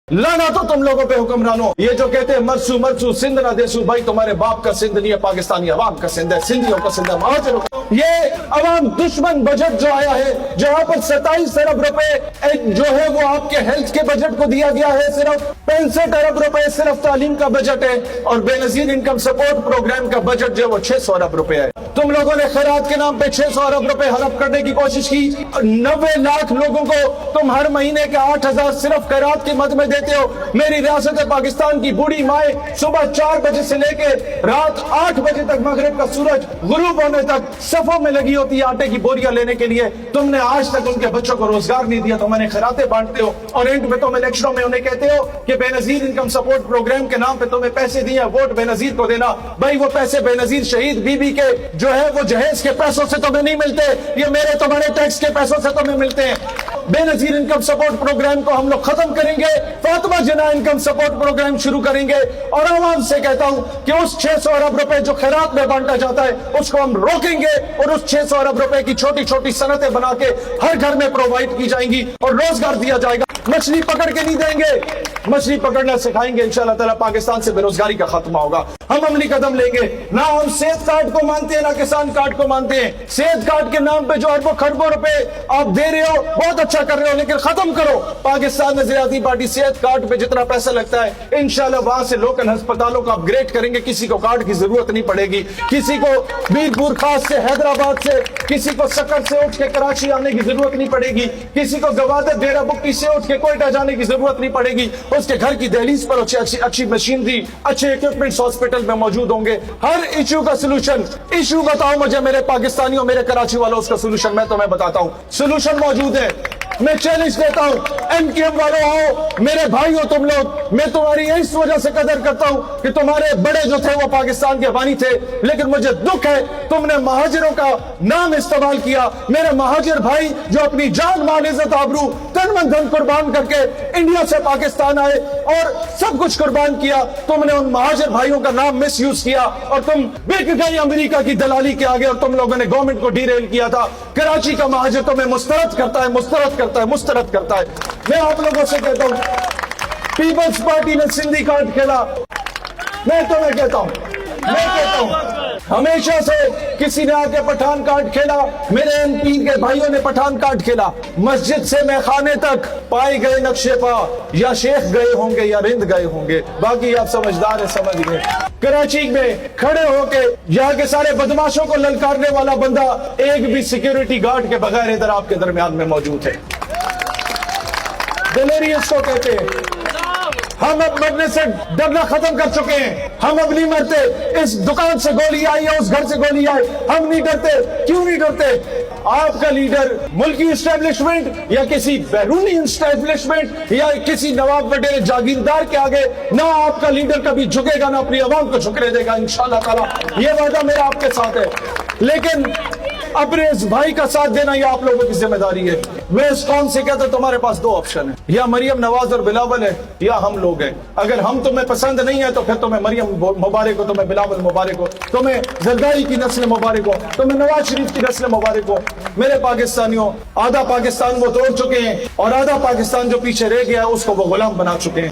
लाना तो तुम लोगों पे हुक्मरानों, ये जो कहते हैं मरसू मरसू सिंध ना देसू, भाई तुम्हारे बाप का सिंध नहीं है, पाकिस्तानी अवाम का सिंध है, सिंधियों का सिंध है, महाजरों का। ये अवाम दुश्मन बजट जो आया है, जहां पर 27 अरब रुपए जो है वो आपके हेल्थ के बजट को दिया गया है, सिर्फ 65 अरब रुपए सिर्फ तालीम का बजट है, और बेनजीर इनकम सपोर्ट प्रोग्राम का बजट जो है वो 600 अरब रुपए है। तुम लोगों ने खैरात के नाम पे 600 अरब रुपए हड़प करने की कोशिश की। 90 लाख लोगों को तुम हर महीने के 8,000 सिर्फ खैरात की मद में देते हो। मेरी रियासत पाकिस्तान की बूढ़ी माएं सुबह 4 बजे से लेके रात 8 बजे तक, मगरिब का सूरज गुरूब होने तक सफों में लगी होती है आटे की बोरियां लेने के लिए। तुमने आज तक उनके बच्चों को रोजगार नहीं दिया, तुम उन्हें खैरातें बांटते हो, और एंड में तुम इलेक्शनों में उन्हें कहते हो कि बेनजीर इनकम सपोर्ट प्रोग्राम के नाम पे तुम्हें पैसे दिए, वोट बेनजीर को देना। भाई वो पैसे बेनजीर शहीद बीबी के जो है वो जहेज के पैसों से तुम्हें नहीं मिलते, ये मेरे तुम्हारे टैक्स के पैसों से तुम्हें मिलते हैं। बेनजीर इनकम सपोर्ट प्रोग्राम को हम लोग खत्म करेंगे, फातिमा जिन्ना इनकम सपोर्ट प्रोग्राम शुरू करेंगे, और आवाम से कहता हूं कि उस 600 अरब रुपए जो खैरात में बांटा जाता है उसको हम रोकेंगे, और उस 600 अरब रुपए की छोटी छोटी सनतें बना के हर घर में प्रोवाइड की जाएंगी और रोजगार दिया जाएगा। मछली पकड़ के नहीं देंगे, मछली पकड़ना सिखाएंगे, इंशाल्लाह ताला पाकिस्तान से बेरोजगारी का खात्मा होगा। हम अमली कदम लेंगे। ना हम सेहत कार्ड को मानते हैं, ना किसान कार्ड को मानते हैं। सेहत कार्ड के नाम पे जो अरबों खरबों रुपए आप दे रहे हो, बहुत अच्छा कर रहे हो, लेकिन खत्म करो। पाकिस्तान नजरियाती पार्टी सेहत कार्ड पे जितना पैसा लगता है इंशाल्लाह वहां से लोकल अस्पतालों को अपग्रेड करेंगे, किसी को कार्ड की जरूरत नहीं पड़ेगी, किसी को मीरपुर खास से हैदराबाद से, किसी को सक्कर से उठ के कराची आने की जरूरत नहीं पड़ेगी, किसी को गवादर डेरा बुक्की से उठ के कोयटा जाने की जरूरत नहीं पड़ेगी। उसके घर की दहलीज पर अच्छी मशीनरी, अच्छे इक्विपमेंट्स हॉस्पिटल में मौजूद होंगे। हर इशू का सोल्यूशन, इशू बताओ मुझे मेरे पाकिस्तानियों, मेरे कराची वालों, उसका सोल्यूशन मैं तुम्हें बताता हूं। सोल्यूशन मौजूद है, मैं चैलेंज देता हूं। एमकेएम वालों हो, मेरे भाई हो तुम लोग, मैं तुम्हारी इस वजह से कदर करता हूं कि तुम्हारे बड़े जो थे वो पाकिस्तान के बानी थे, लेकिन मुझे दुख है तुमने महाजिरों का नाम इस्तेमाल किया। मेरे महाजिर भाई जो अपनी जान माल इज्जत आबरू तन मन धन कुर्बान करके इंडिया से पाकिस्तान आए और सब कुछ कुर्बान किया, तुमने उन महाजिर भाइयों का नाम मिस यूज किया और तुम बिक गई अमेरिका की दलाली के आगे, और तुम लोगों ने गवर्नमेंट को डीरेल किया था। कराची का महाजिर तुम्हें मुस्तरद करता है, मुस्तरद करता है। मैं आप लोगों से कहता हूं, पीपल्स पार्टी ने सिंधी कार्ड खेला, मैं तुम्हें कहता हूं हमेशा से किसी ने आके पठान कार्ड खेला, मेरे एमपी के भाइयों ने पठान कार्ड खेला। मस्जिद से मैखाने तक पाए गए नक्शे पा या शेख गए होंगे या रिंद गए होंगे, बाकी आप समझदार है, समझ गए। कराची में खड़े होके यहाँ के सारे बदमाशों को ललकारने वाला बंदा एक भी सिक्योरिटी गार्ड के बगैर इधर आपके दरमियान में मौजूद है। दिलेरी इसको कहते हैं। हम अब मरने से डरना खत्म कर चुके हैं, हम अब नहीं मरते। इस दुकान से गोली आई है, उस घर से गोली आई, हम नहीं डरते। क्यों नहीं डरते? आपका लीडर मुल्की एस्टेब्लिशमेंट या किसी बैरूनी एस्टेब्लिशमेंट या किसी नवाब वडेरे जागीरदार के आगे ना आपका लीडर कभी झुकेगा, ना अपनी आवाम को झुकने देगा इंशाल्लाह ताला। ये वादा मेरा आपके साथ है, लेकिन अपने इस भाई का साथ देना ये आप लोगों की जिम्मेदारी है। मैं इस कौम से कहता तुम्हारे पास दो ऑप्शन है, या मरियम नवाज और बिलावल है या हम लोग हैं। अगर हम तुम्हें पसंद नहीं है तो फिर तुम्हें मरियम मुबारक हो, तुम्हें बिलावल मुबारक हो, तुम्हें जरदारी की नस्ल मुबारक हो, तुम्हें नवाज शरीफ की नस्ल मुबारक हो। मेरे पाकिस्तानियों, आधा पाकिस्तान वो तोड़ चुके हैं और आधा पाकिस्तान जो पीछे रह गया उसको वो गुलाम बना चुके हैं।